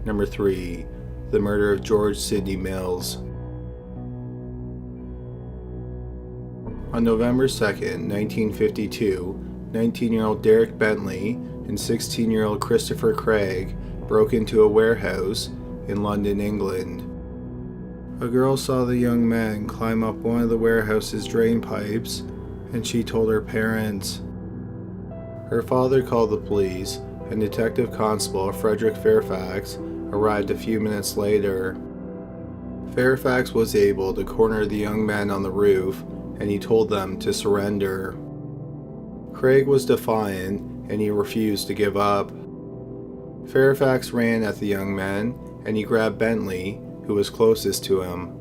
Number 3. The murder of George Sidney Mills. On November 2nd, 1952, 19-year-old Derek Bentley and 16-year-old Christopher Craig broke into a warehouse in London, England. A girl saw the young men climb up one of the warehouse's drain pipes, and she told her parents. Her father called the police, and Detective Constable Frederick Fairfax arrived a few minutes later. Fairfax was able to corner the young men on the roof, and he told them to surrender. Craig was defiant, and he refused to give up. Fairfax ran at the young men, and he grabbed Bentley, who was closest to him.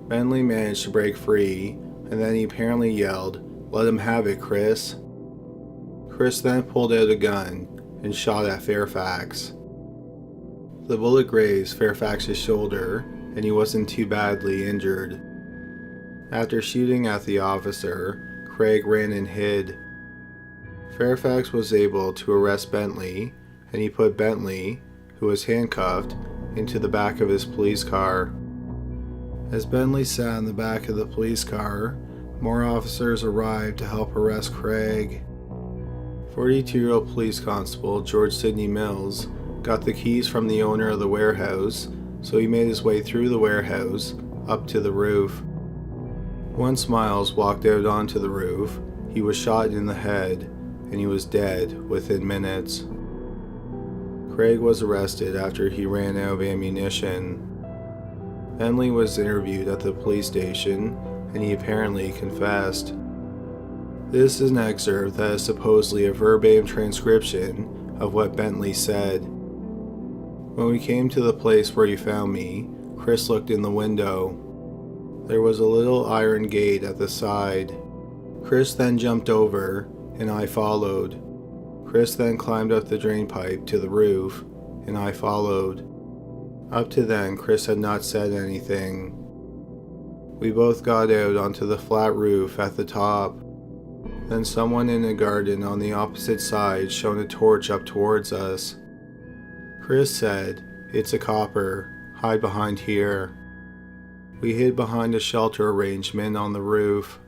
Bentley managed to break free, and then he apparently yelled, "Let him have it, Chris." Chris then pulled out a gun and shot at Fairfax. The bullet grazed Fairfax's shoulder, and he wasn't too badly injured. After shooting at the officer, Craig ran and hid. Fairfax was able to arrest Bentley, and he put Bentley, who was handcuffed, into the back of his police car. As Bentley sat in the back of the police car, more officers arrived to help arrest Craig. 42-year-old police constable George Sidney Mills got the keys from the owner of the warehouse, so he made his way through the warehouse up to the roof. Once Miles walked out onto the roof, he was shot in the head, and he was dead within minutes. Craig was arrested after he ran out of ammunition. Bentley was interviewed at the police station, and he apparently confessed. This is an excerpt that is supposedly a verbatim transcription of what Bentley said. "When we came to the place where you found me, Chris looked in the window. There was a little iron gate at the side. Chris then jumped over, and I followed. Chris then climbed up the drain pipe to the roof, and I followed. Up to then, Chris had not said anything. We both got out onto the flat roof at the top. Then someone in a garden on the opposite side shone a torch up towards us. Chris said, 'It's a copper, hide behind here.' We hid behind a shelter arrangement on the roof.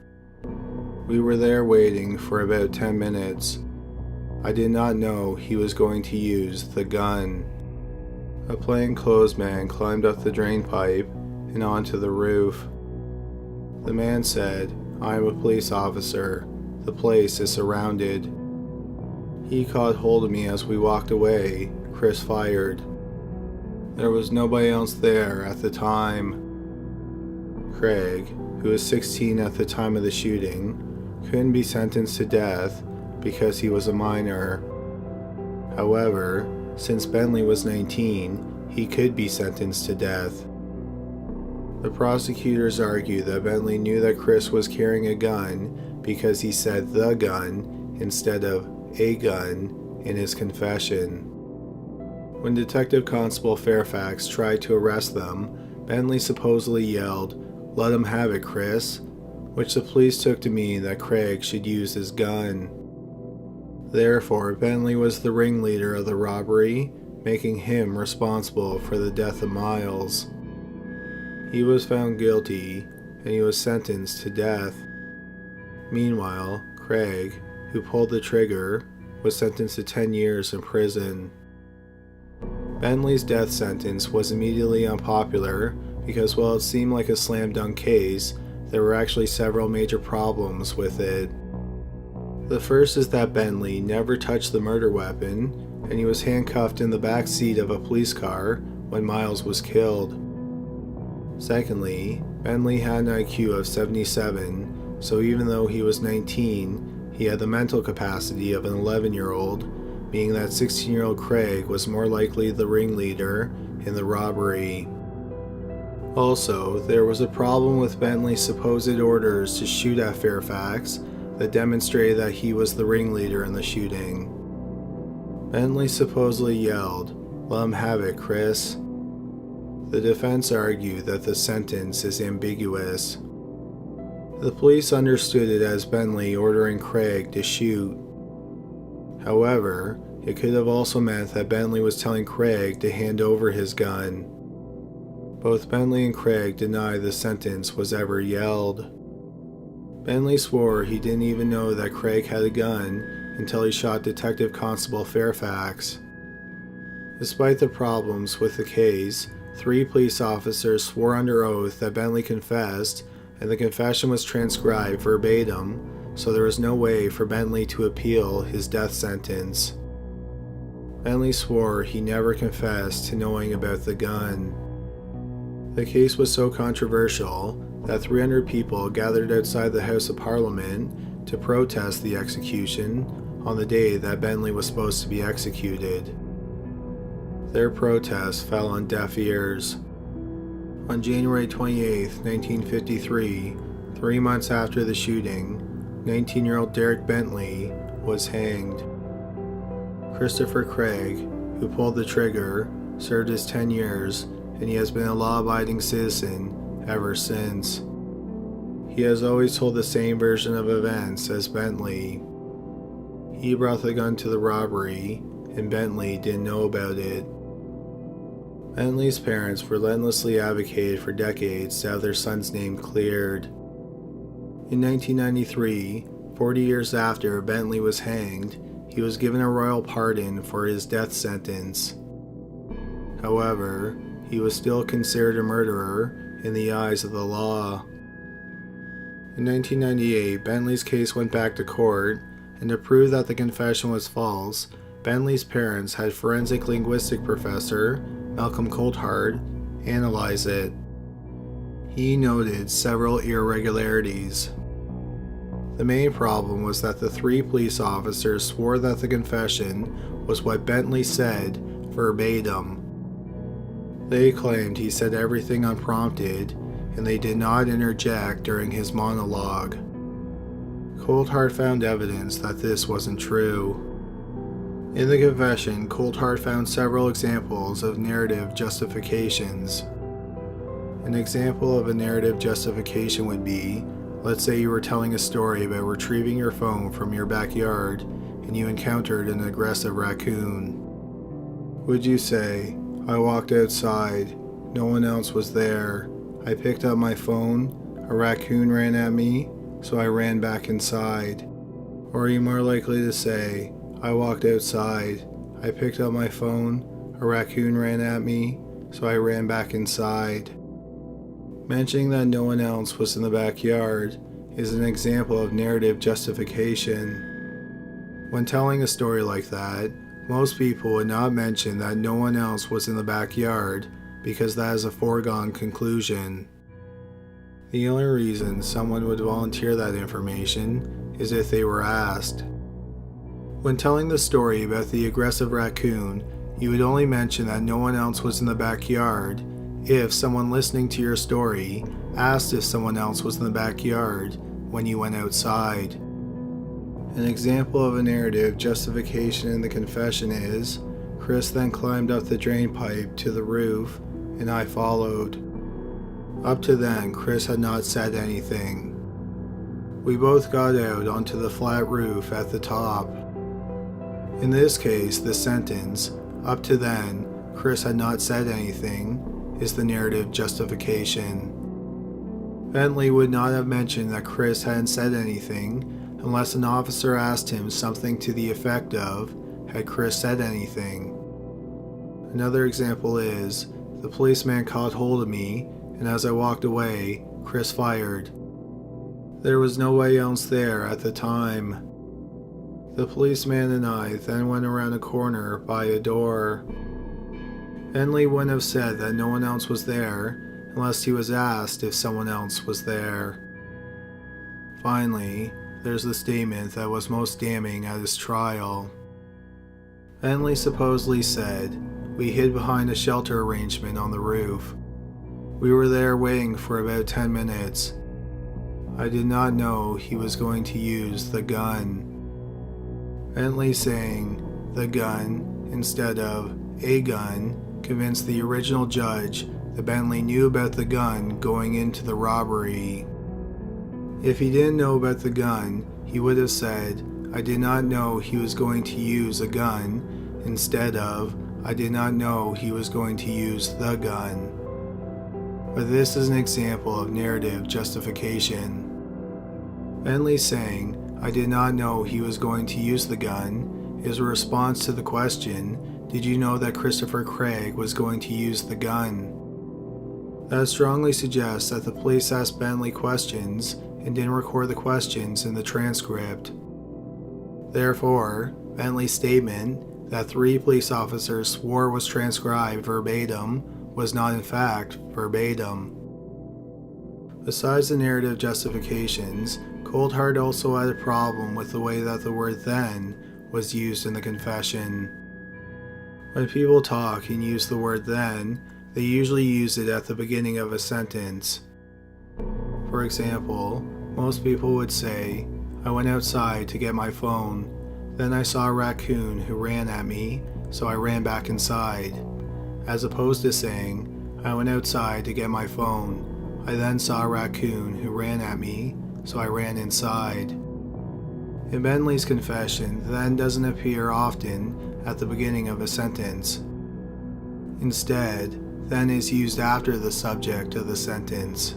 We were there waiting for about 10 minutes. I did not know he was going to use the gun. A plainclothes man climbed up the drain pipe and onto the roof. The man said, 'I am a police officer. The place is surrounded.' He caught hold of me as we walked away. Chris fired. There was nobody else there at the time." Craig, who was 16 at the time of the shooting, couldn't be sentenced to death because he was a minor. However, since Bentley was 19, he could be sentenced to death. The prosecutors argued that Bentley knew that Chris was carrying a gun because he said "the gun" instead of "a gun" in his confession. When Detective Constable Fairfax tried to arrest them, Bentley supposedly yelled, "Let him have it, Chris," which the police took to mean that Craig should use his gun. Therefore, Bentley was the ringleader of the robbery, making him responsible for the death of Miles. He was found guilty, and he was sentenced to death. Meanwhile, Craig, who pulled the trigger, was sentenced to 10 years in prison. Bentley's death sentence was immediately unpopular because while it seemed like a slam-dunk case, there were actually several major problems with it. The first is that Bentley never touched the murder weapon, and he was handcuffed in the back seat of a police car when Miles was killed. Secondly, Bentley had an IQ of 77, so even though he was 19, he had the mental capacity of an 11-year-old, meaning that 16-year-old Craig was more likely the ringleader in the robbery. Also, there was a problem with Bentley's supposed orders to shoot at Fairfax that demonstrated that he was the ringleader in the shooting. Bentley supposedly yelled, "Let him have it, Chris." The defense argued that the sentence is ambiguous. The police understood it as Bentley ordering Craig to shoot. However, It could have also meant that Bentley was telling Craig to hand over his gun. Both Bentley and Craig deny the sentence was ever yelled. Bentley swore he didn't even know that Craig had a gun until he shot Detective Constable Fairfax. Despite the problems with the case, 3 police officers swore under oath that Bentley confessed, and the confession was transcribed verbatim, so there was no way for Bentley to appeal his death sentence. Bentley swore he never confessed to knowing about the gun. The case was so controversial that 300 people gathered outside the House of Parliament to protest the execution on the day that Bentley was supposed to be executed. Their protest fell on deaf ears. On January 28, 1953, 3 months after the shooting, 19-year-old Derek Bentley was hanged. Christopher Craig, who pulled the trigger, served his 10 years, and he has been a law-abiding citizen ever since. He has always told the same version of events as Bentley. He brought the gun to the robbery, and Bentley didn't know about it. Bentley's parents relentlessly advocated for decades to have their son's name cleared. In 1993, 40 years after Bentley was hanged, he was given a royal pardon for his death sentence. However, he was still considered a murderer in the eyes of the law. In 1998, Bentley's case went back to court, and to prove that the confession was false, Bentley's parents had forensic linguistic professor Malcolm Coulthard analyze it. He noted several irregularities. The main problem was that the 3 police officers swore that the confession was what Bentley said verbatim. They claimed he said everything unprompted, and they did not interject during his monologue. Coulthard found evidence that this wasn't true. In the confession, Coulthard found several examples of narrative justifications. An example of a narrative justification would be, let's say you were telling a story about retrieving your phone from your backyard and you encountered an aggressive raccoon. Would you say, I walked outside, no one else was there, I picked up my phone, a raccoon ran at me, so I ran back inside? Or are you more likely to say, I walked outside, I picked up my phone, a raccoon ran at me, so I ran back inside? Mentioning that no one else was in the backyard is an example of narrative justification. When telling a story like that, most people would not mention that no one else was in the backyard because that is a foregone conclusion. The only reason someone would volunteer that information is if they were asked. When telling the story about the aggressive raccoon, you would only mention that no one else was in the backyard if someone listening to your story asked if someone else was in the backyard when you went outside. An example of a narrative justification in the confession is, Chris then climbed up the drain pipe to the roof, and I followed. Up to then, Chris had not said anything. We both got out onto the flat roof at the top. In this case, the sentence, up to then, Chris had not said anything, is the narrative justification. Bentley would not have mentioned that Chris hadn't said anything unless an officer asked him something to the effect of, had Chris said anything? Another example is, the policeman caught hold of me, and as I walked away, Chris fired. There was no one else there at the time. The policeman and I then went around a corner by a door. Bentley wouldn't have said that no one else was there unless he was asked if someone else was there. Finally, there's the statement that was most damning at his trial. Bentley supposedly said, "We hid behind a shelter arrangement on the roof. We were there waiting for about 10 minutes. I did not know he was going to use the gun." Bentley saying "the gun" instead of "a gun" convinced the original judge that Bentley knew about the gun going into the robbery. If he didn't know about the gun, he would have said, "I did not know he was going to use a gun," instead of, I did not know he was going to use the gun. But this is an example of narrative justification. Bentley saying, I did not know he was going to use the gun, is a response to the question, did you know that Christopher Craig was going to use the gun? That strongly suggests that the police asked Bentley questions and didn't record the questions in the transcript. Therefore, Bentley's statement that 3 police officers swore was transcribed verbatim was not in fact verbatim. Besides the narrative justifications, Coulthard also had a problem with the way that the word then was used in the confession. When people talk and use the word then, they usually use it at the beginning of a sentence. For example, most people would say, I went outside to get my phone, then I saw a raccoon who ran at me, so I ran back inside, as opposed to saying, I went outside to get my phone, I then saw a raccoon who ran at me, so I ran inside. In Bentley's confession, then doesn't appear often at the beginning of a sentence. Instead, then is used after the subject of the sentence.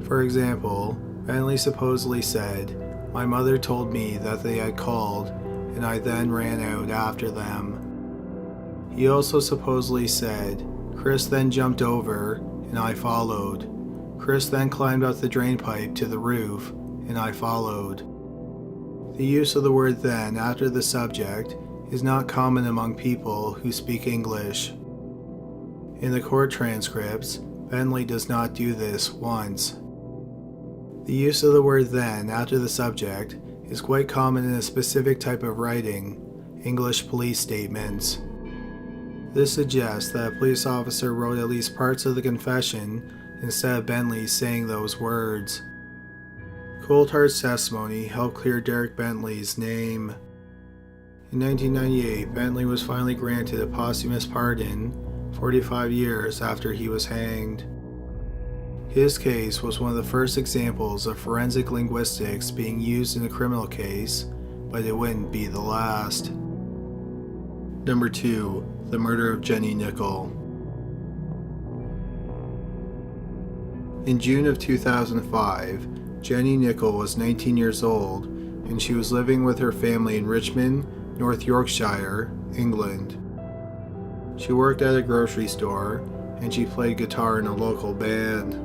For example, Bentley supposedly said, my mother told me that they had called, and I then ran out after them. He also supposedly said, Chris then jumped over, and I followed. Chris then climbed up the drain pipe to the roof, and I followed. The use of the word then after the subject is not common among people who speak English. In the court transcripts, Bentley does not do this once. The use of the word then after the subject is quite common in a specific type of writing, English police statements. This suggests that a police officer wrote at least parts of the confession instead of Bentley saying those words. Coulthard's testimony helped clear Derek Bentley's name. In 1998, Bentley was finally granted a posthumous pardon 45 years after he was hanged. His case was one of the first examples of forensic linguistics being used in a criminal case, but it wouldn't be the last. Number 2. The murder of Jenny Nicol. In June of 2005, Jenny Nicol was 19 years old, and she was living with her family in Richmond, North Yorkshire, England. She worked at a grocery store, and she played guitar in a local band.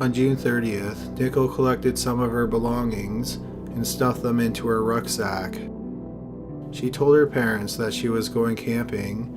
On June 30th, Nicol collected some of her belongings and stuffed them into her rucksack. She told her parents that she was going camping